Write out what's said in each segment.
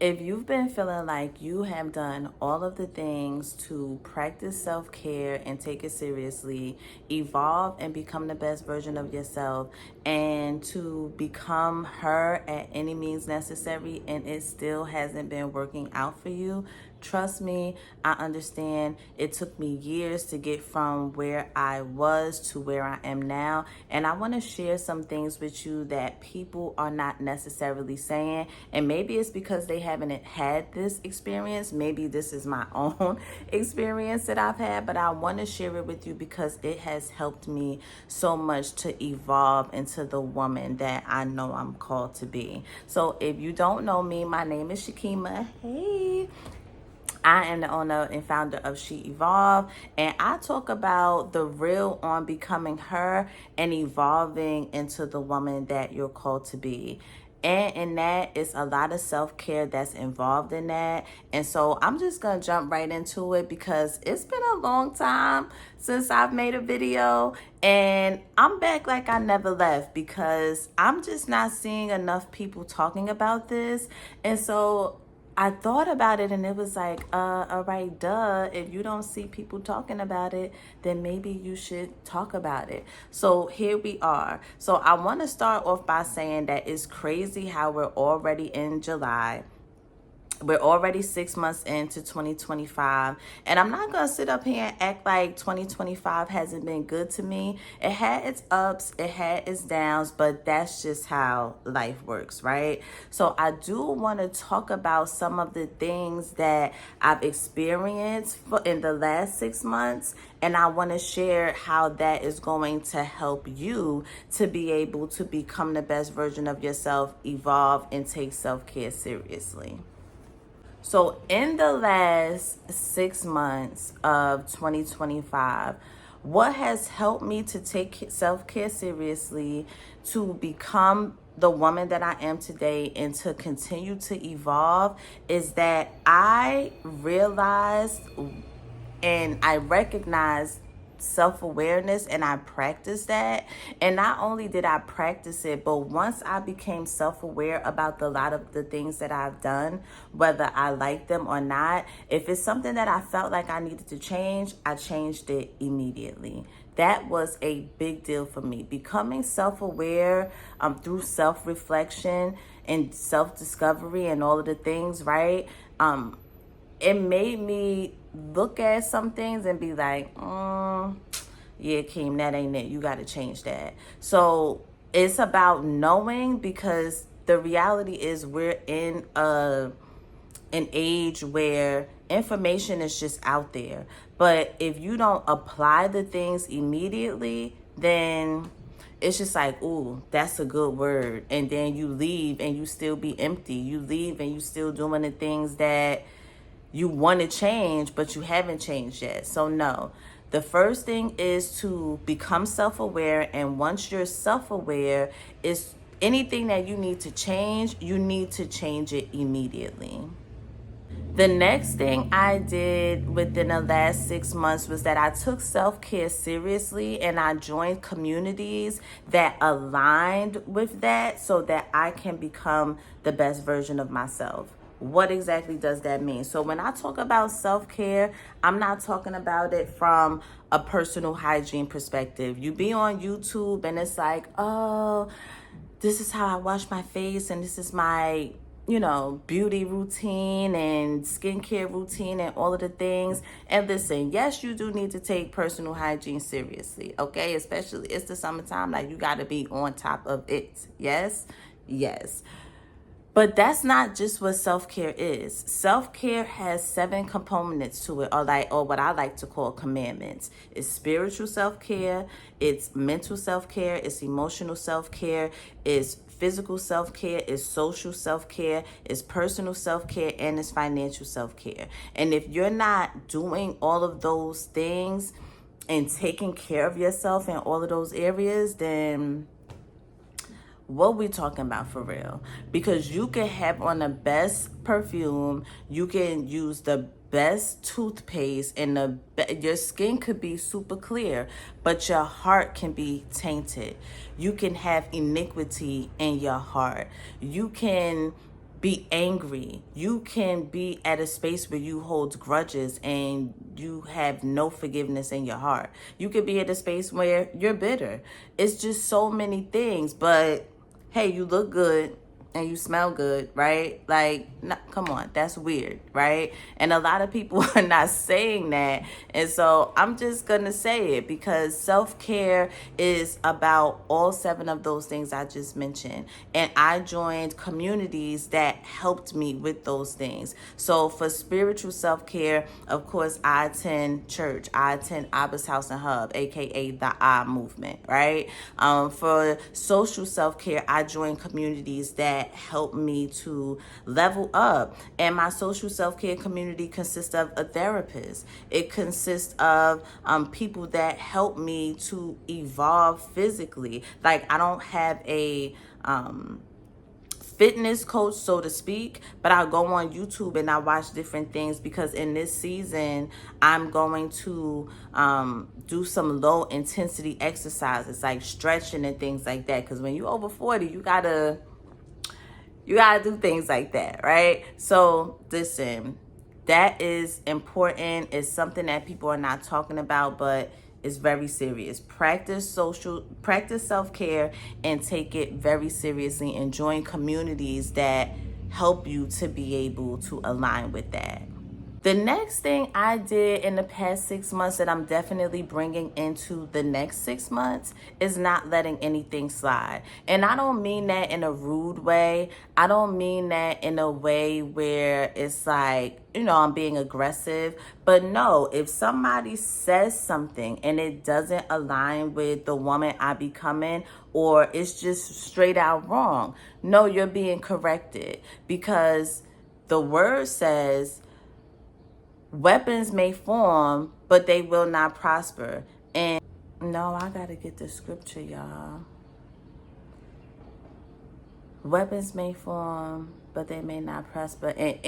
If you've been feeling like you have done all of the things to practice self-care and take it seriously, evolve and become the best version of yourself, and to become her at any means necessary, and it still hasn't been working out for you, trust me, I understand. It took me years to get from where I was to where I am now. And I want to share some things with you that people are not necessarily saying. And maybe it's because they haven't had this experience. Maybe this is my own experience that I've had, but I want to share it with you because it has helped me so much to evolve into the woman that I know I'm called to be. So if you don't know me, my name is Shakima. Hey. I am the owner and founder of She Evolve, and I talk about the real on becoming her and evolving into the woman that you're called to be. And in that, it's a lot of self-care that's involved in that. And so I'm just going to jump right into it because it's been a long time since I've made a video. And I'm back like I never left because I'm just not seeing enough people talking about this. And so I thought about it and it was like, all right, duh. If you don't see people talking about it, then maybe you should talk about it. So here we are. So I want to start off by saying that it's crazy how we're already in July. We're already 6 months into 2025, and I'm not going to sit up here and act like 2025 hasn't been good to me. It had its ups, it had its downs, but that's just how life works, right? So I do want to talk about some of the things that I've experienced in the last 6 months, and I want to share how that is going to help you to be able to become the best version of yourself, evolve, and take self-care seriously. So in the last 6 months of 2025, what has helped me to take self-care seriously, to become the woman that I am today, and to continue to evolve is that I realized and I recognized self-awareness, and I practiced that. And not only did I practice it, but once I became self-aware about a lot of the things that I've done, whether I like them or not, if it's something that I felt like I needed to change, I changed it immediately. That was a big deal for me. Becoming self-aware through self-reflection and self-discovery and all of the things, right? It made me look at some things and be like, yeah, Kim, that ain't it. You got to change that. So it's about knowing, because the reality is we're in an age where information is just out there. But if you don't apply the things immediately, then it's just like, ooh, that's a good word. And then you leave and you still be empty. You leave and you still doing the things that you want to change, but you haven't changed yet. So no, the first thing is to become self-aware. And once you're self-aware, is anything that you need to change, you need to change it immediately. The next thing I did within the last 6 months was that I took self-care seriously, and I joined communities that aligned with that so that I can become the best version of myself. What exactly does that mean? So when I talk about self-care, I'm not talking about it from a personal hygiene perspective. You be on YouTube and it's like, oh, this is how I wash my face, and this is my beauty routine and skincare routine and all of the things. And listen, yes, you do need to take personal hygiene seriously, okay? Especially it's the summertime, like you got to be on top of it. Yes. But that's not just what self-care is. Self-care has 7 components to it, or what I like to call commandments. It's spiritual self-care, it's mental self-care, it's emotional self-care, it's physical self-care, it's social self-care, it's personal self-care, and it's financial self-care. And if you're not doing all of those things and taking care of yourself in all of those areas, then what we talking about for real? Because you can have on the best perfume, you can use the best toothpaste, and your skin could be super clear, but your heart can be tainted. You can have iniquity in your heart. You can be angry. You can be at a space where you hold grudges and you have no forgiveness in your heart. You could be at a space where you're bitter. It's just so many things. But hey, you look good and you smell good, right? Like, no, come on, that's weird, right? And a lot of people are not saying that. And so I'm just going to say it, because self-care is about all 7 of those things I just mentioned. And I joined communities that helped me with those things. So for spiritual self-care, of course, I attend church. I attend Abba's House and Hub, aka the I movement, right? For social self-care, I joined communities that help me to level up. And my social self-care community consists of a therapist. It consists of people that help me to evolve physically. Like, I don't have a fitness coach, so to speak, but I go on YouTube and I watch different things, because in this season I'm going to do some low intensity exercises like stretching and things like that, because when you're over 40, you gotta do things like that, right? So listen, that is important. It's something that people are not talking about, but it's very serious. Practice self-care, and take it very seriously, and join communities that help you to be able to align with that. The next thing I did in the past 6 months that I'm definitely bringing into the next 6 months is not letting anything slide. And I don't mean that in a rude way. I don't mean that in a way where it's like, I'm being aggressive. But no, if somebody says something and it doesn't align with the woman I becoming, or it's just straight out wrong, no, you're being corrected, because the word says, weapons may form, but they will not prosper. And no, I gotta get the scripture, y'all. Weapons may form, but they may not prosper. And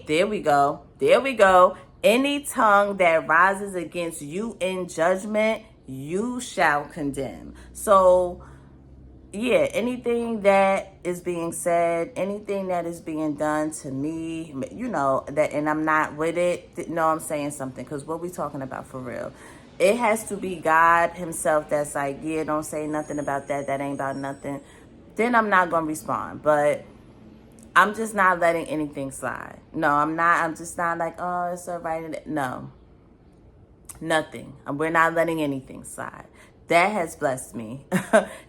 there we go. Any tongue that rises against you in judgment, you shall condemn. So yeah, anything that is being said, anything that is being done to me, that, and I'm not with it, no, I'm saying something, because what we talking about for real? It has to be God himself that's like, yeah, don't say nothing about that. That ain't about nothing. Then I'm not going to respond. But I'm just not letting anything slide. No, I'm not. I'm just not like, oh, it's all right. No, nothing. We're not letting anything slide. That has blessed me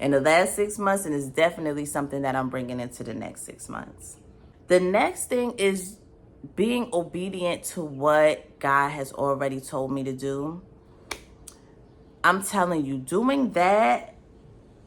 in the last 6 months, and is definitely something that I'm bringing into the next 6 months. The next thing is being obedient to what God has already told me to do. I'm telling you, doing that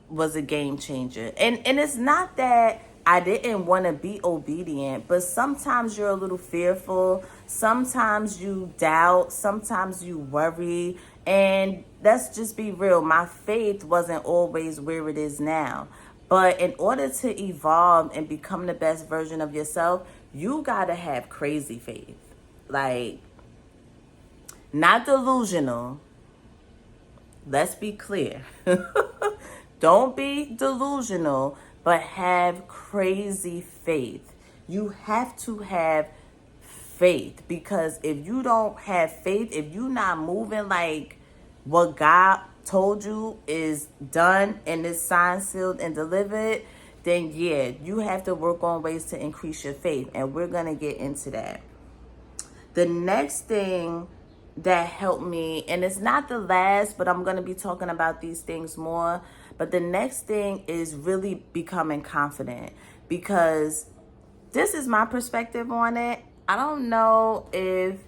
was a game changer. And it's not that I didn't want to be obedient, but sometimes you're a little fearful. Sometimes you doubt. Sometimes you worry. And let's just be real. My faith wasn't always where it is now. But in order to evolve and become the best version of yourself, you got to have crazy faith. Like, not delusional. Let's be clear. Don't be delusional, but have crazy faith. You have to have faith, because if you don't have faith, if you're not moving like what God told you is done and is signed, sealed, and delivered, then yeah, you have to work on ways to increase your faith. And we're going to get into that. The next thing that helped me, and it's not the last, but I'm going to be talking about these things more. But the next thing is really becoming confident, because this is my perspective on it. I don't know if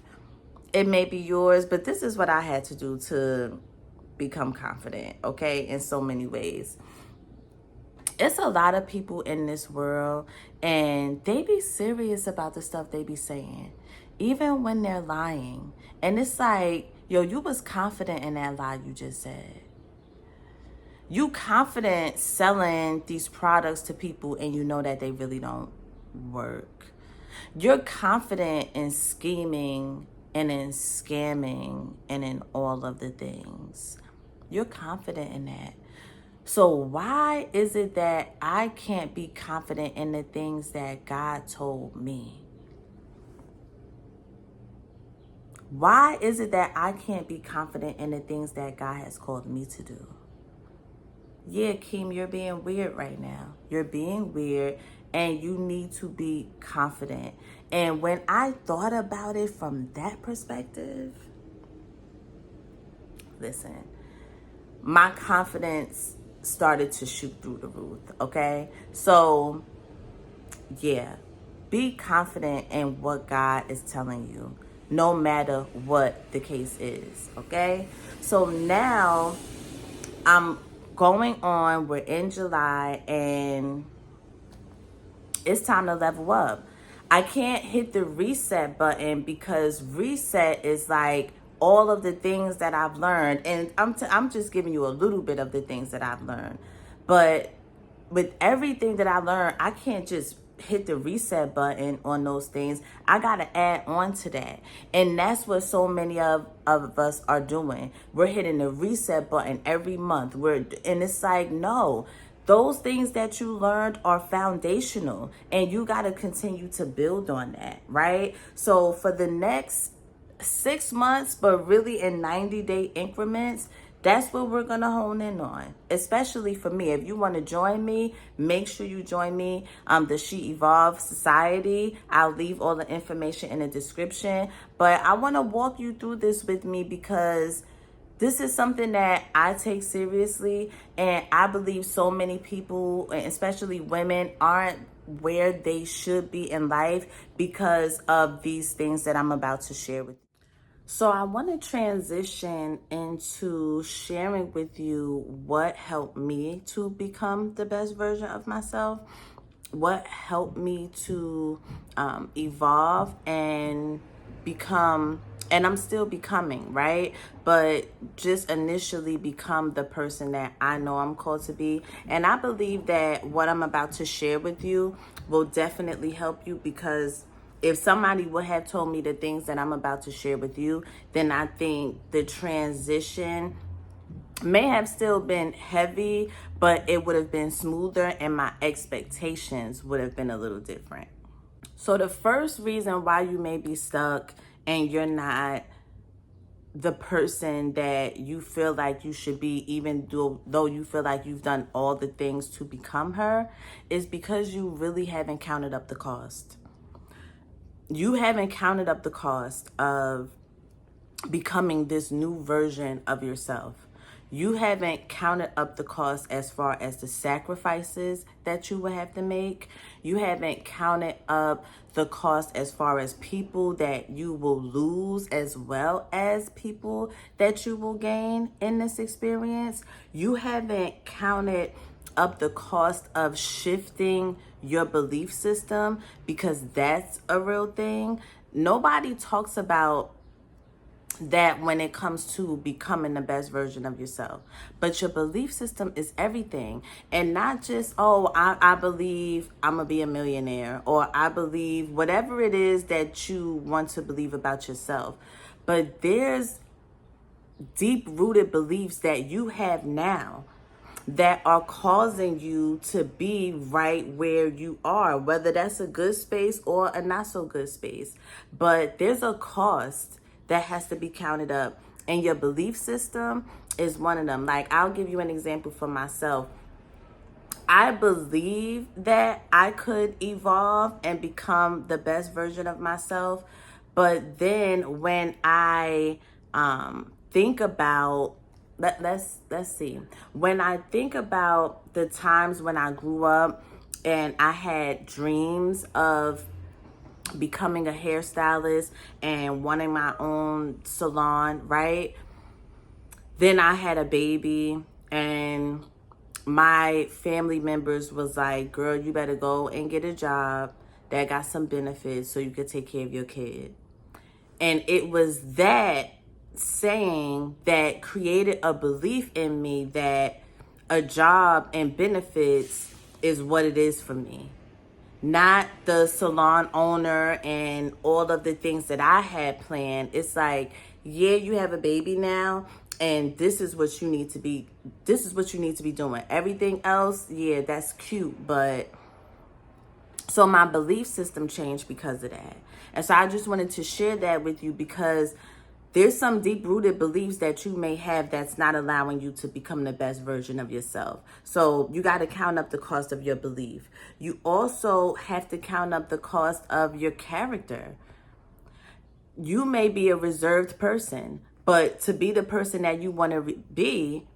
it may be yours, but this is what I had to do to become confident, okay, in so many ways. It's a lot of people in this world, and they be serious about the stuff they be saying, even when they're lying. And it's like, yo, you was confident in that lie you just said. You confident selling these products to people, and you know that they really don't work. You're confident in scheming and in scamming and in all of the things. You're confident in that. So why is it that I can't be confident in the things that God told me? Why is it that I can't be confident in the things that God has called me to do? Yeah, Kim, you're being weird right now. You're being weird and you need to be confident. And when I thought about it from that perspective, listen, my confidence started to shoot through the roof, okay? So, yeah, be confident in what God is telling you, no matter what the case is, okay? So now I'm going on, we're in July, and it's time to level up. I can't hit the reset button because reset is like all of the things that I've learned. And I'm just giving you a little bit of the things that I've learned. But with everything that I learned, I can't just hit the reset button on those things. I got to add on to that. And that's what so many of us are doing. We're hitting the reset button every month. And it's like, no, those things that you learned are foundational and you got to continue to build on that, right? So for the next 6 months, but really in 90-day increments, that's what we're gonna hone in on, especially for me. If you want to join me, make sure you join me, the She Evolve Society. I'll leave all the information in the description, but I want to walk you through this with me because this is something that I take seriously, and I believe so many people, especially women, aren't where they should be in life because of these things that I'm about to share with you. So I want to transition into sharing with you what helped me to become the best version of myself, what helped me to evolve and become, and I'm still becoming, right? But just initially become the person that I know I'm called to be. And I believe that what I'm about to share with you will definitely help you, because if somebody would have told me the things that I'm about to share with you, then I think the transition may have still been heavy, but it would have been smoother and my expectations would have been a little different. So the first reason why you may be stuck and you're not the person that you feel like you should be, even though you feel like you've done all the things to become her, is because you really haven't counted up the cost. You haven't counted up the cost of becoming this new version of yourself. You haven't counted up the cost as far as the sacrifices that you will have to make. You haven't counted up the cost as far as people that you will lose, as well as people that you will gain in this experience. You haven't counted up the cost of shifting your belief system, because that's a real thing. Nobody talks about that when it comes to becoming the best version of yourself. But your belief system is everything. And not just, oh, I believe I'm going to be a millionaire, or I believe whatever it is that you want to believe about yourself. But there's deep rooted beliefs that you have now that are causing you to be right where you are, whether that's a good space or a not so good space. But there's a cost that has to be counted up, and your belief system is one of them. Like, I'll give you an example for myself. I believe that I could evolve and become the best version of myself. But then when I think about, let's see. When I think about the times when I grew up and I had dreams of becoming a hairstylist and wanting my own salon, right? Then I had a baby, and my family members was like, girl, you better go and get a job that got some benefits so you could take care of your kid. And it was that saying that created a belief in me that a job and benefits is what it is for me, not the salon owner and all of the things that I had planned. It's like, yeah, you have a baby now, And this is what you need to be doing. Everything else, yeah, that's cute, but so my belief system changed because of that. And so I just wanted to share that with you because there's some deep rooted beliefs that you may have that's not allowing you to become the best version of yourself. So you got to count up the cost of your belief. You also have to count up the cost of your character. You may be a reserved person, but to be the person that you want to be,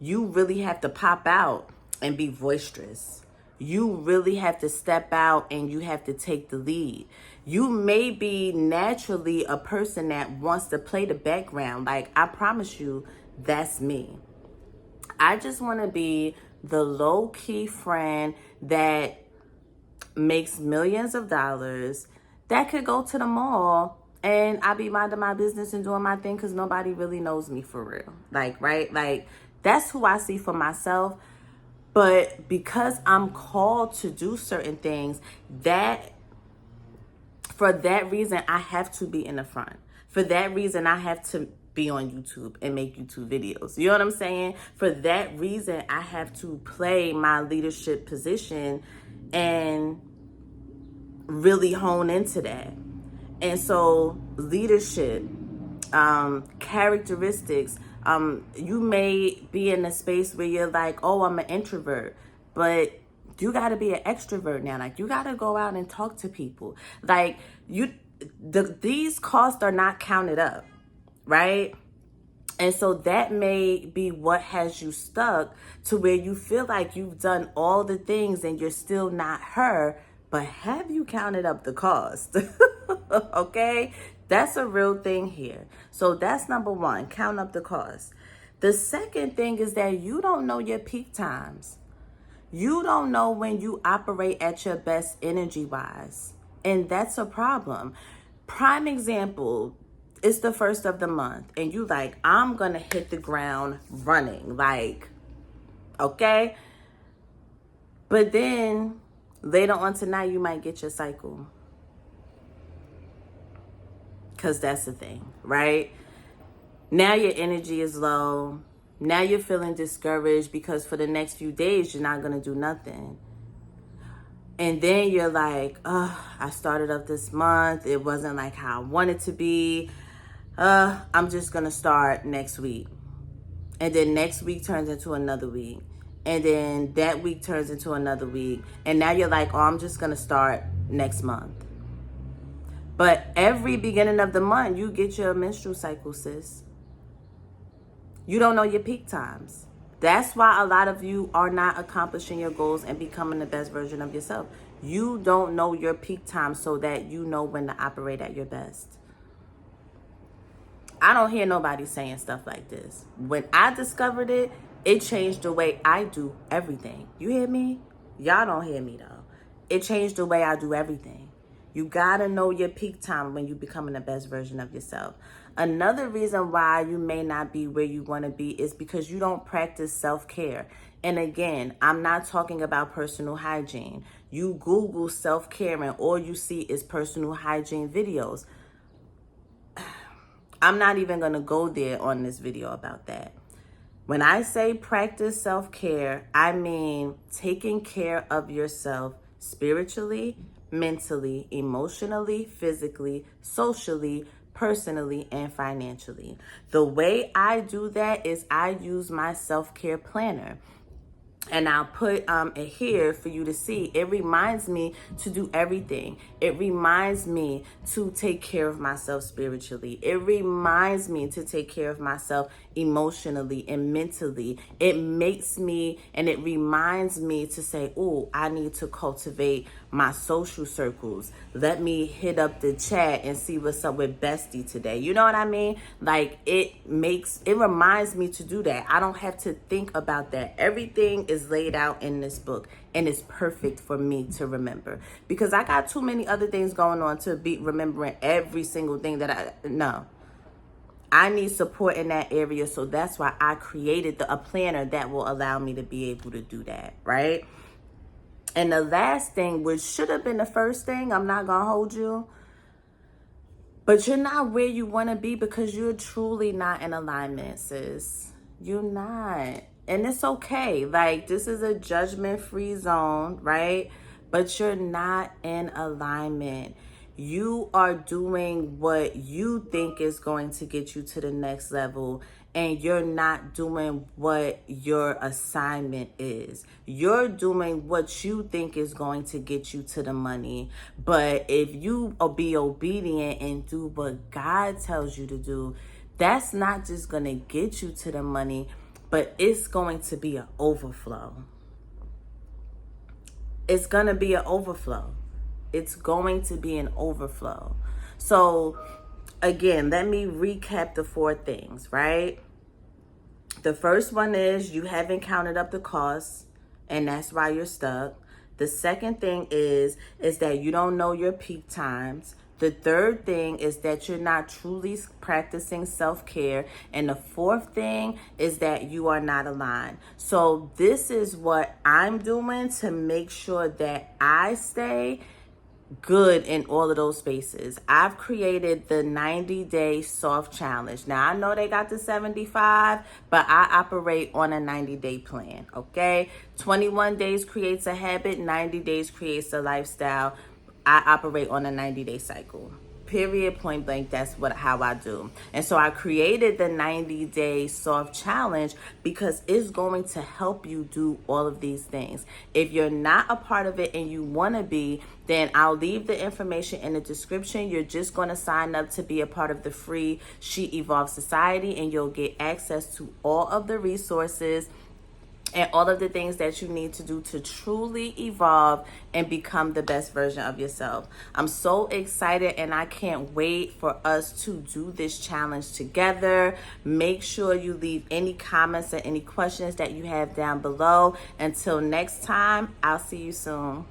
you really have to pop out and be boisterous. You really have to step out and you have to take the lead. You may be naturally a person that wants to play the background. Like, I promise you, that's me. I just want to be the low-key friend that makes millions of dollars, that could go to the mall and I be minding my business and doing my thing because nobody really knows me for real. Like, right? Like, that's who I see for myself. But because I'm called to do certain things, that for that reason, I have to be in the front. For that reason, I have to be on YouTube and make YouTube videos. You know what I'm saying? For that reason, I have to play my leadership position and really hone into that. And so leadership, characteristics, you may be in a space where you're like, oh, I'm an introvert, but you got to be an extrovert now. Like, you got to go out and talk to people. Like, these costs are not counted up, right? And so that may be what has you stuck to where you feel like you've done all the things and you're still not her, but have you counted up the cost? Okay? That's a real thing here. So that's number one, count up the cost. The second thing is that you don't know your peak times. You don't know when you operate at your best energy-wise. And that's a problem. Prime example, it's the first of the month and you like, I'm going to hit the ground running. Like, okay? But then later on tonight, you might get your cycle. Because that's the thing, right? Now your energy is low. Now you're feeling discouraged because for the next few days, you're not going to do nothing. And then you're like, oh, I started up this month. It wasn't like how I wanted to be. I'm just going to start next week. And then next week turns into another week. And then that week turns into another week. And now you're like, oh, I'm just going to start next month. But every beginning of the month, you get your menstrual cycle, sis. You don't know your peak times. That's why a lot of you are not accomplishing your goals and becoming the best version of yourself. You don't know your peak time so that you know when to operate at your best. I don't hear nobody saying stuff like this. When I discovered it, it changed the way I do everything. You hear me? Y'all don't hear me though. It changed the way I do everything. You gotta know your peak time when you're becoming the best version of yourself. Another reason why you may not be where you want to be is because you don't practice self-care. And again, I'm not talking about personal hygiene. You Google self-care and all you see is personal hygiene videos. I'm not even going to go there on this video about that. When I say practice self-care, I mean taking care of yourself spiritually, mentally, emotionally, physically, socially, personally, and financially. The way I do that is I use my self-care planner. And I'll put it here for you to see. It reminds me to do everything. It reminds me to take care of myself spiritually. It reminds me to take care of myself emotionally and mentally. It makes me and it reminds me to say, oh, I need to cultivate my social circles. Let me hit up the chat and see what's up with Bestie today. You know what I mean? Like, it reminds me to do that. I don't have to think about that. Everything is laid out in this book and it's perfect for me to remember because I got too many other things going on to be remembering every single thing that I need support in that area. So that's why I created a planner that will allow me to be able to do that, right? And the last thing, which should have been the first thing, I'm not gonna hold you, But you're not where you want to be because you're truly not in alignment, sis. You're not. And it's okay. Like, this is a judgment-free zone, right? But you're not in alignment. You are doing what you think is going to get you to the next level, and you're not doing what your assignment is. You're doing what you think is going to get you to the money. But if you be obedient and do what God tells you to do, that's not just going to get you to the money, but it's going to be an overflow. It's going to be an overflow. It's going to be an overflow. So, again, let me recap the 4 things, right? The first one is you haven't counted up the costs, and that's why you're stuck. The second thing is that you don't know your peak times. The third thing is that you're not truly practicing self-care. And the fourth thing is that you are not aligned. So this is what I'm doing to make sure that I stay good in all of those spaces. I've created the 90-day soft challenge. Now, I know they got the 75, but I operate on a 90-day plan, okay? 21 days creates a habit, 90 days creates a lifestyle. I operate on a 90-day cycle. Period, point blank. That's how I do. And so I created the 90-day soft challenge because it's going to help you do all of these things. If you're not a part of it and you want to be, then I'll leave the information in the description. You're just going to sign up to be a part of the free She Evolves Society, and you'll get access to all of the resources and all of the things that you need to do to truly evolve and become the best version of yourself. I'm so excited, and I can't wait for us to do this challenge together. Make sure you leave any comments or any questions that you have down below. Until next time, I'll see you soon.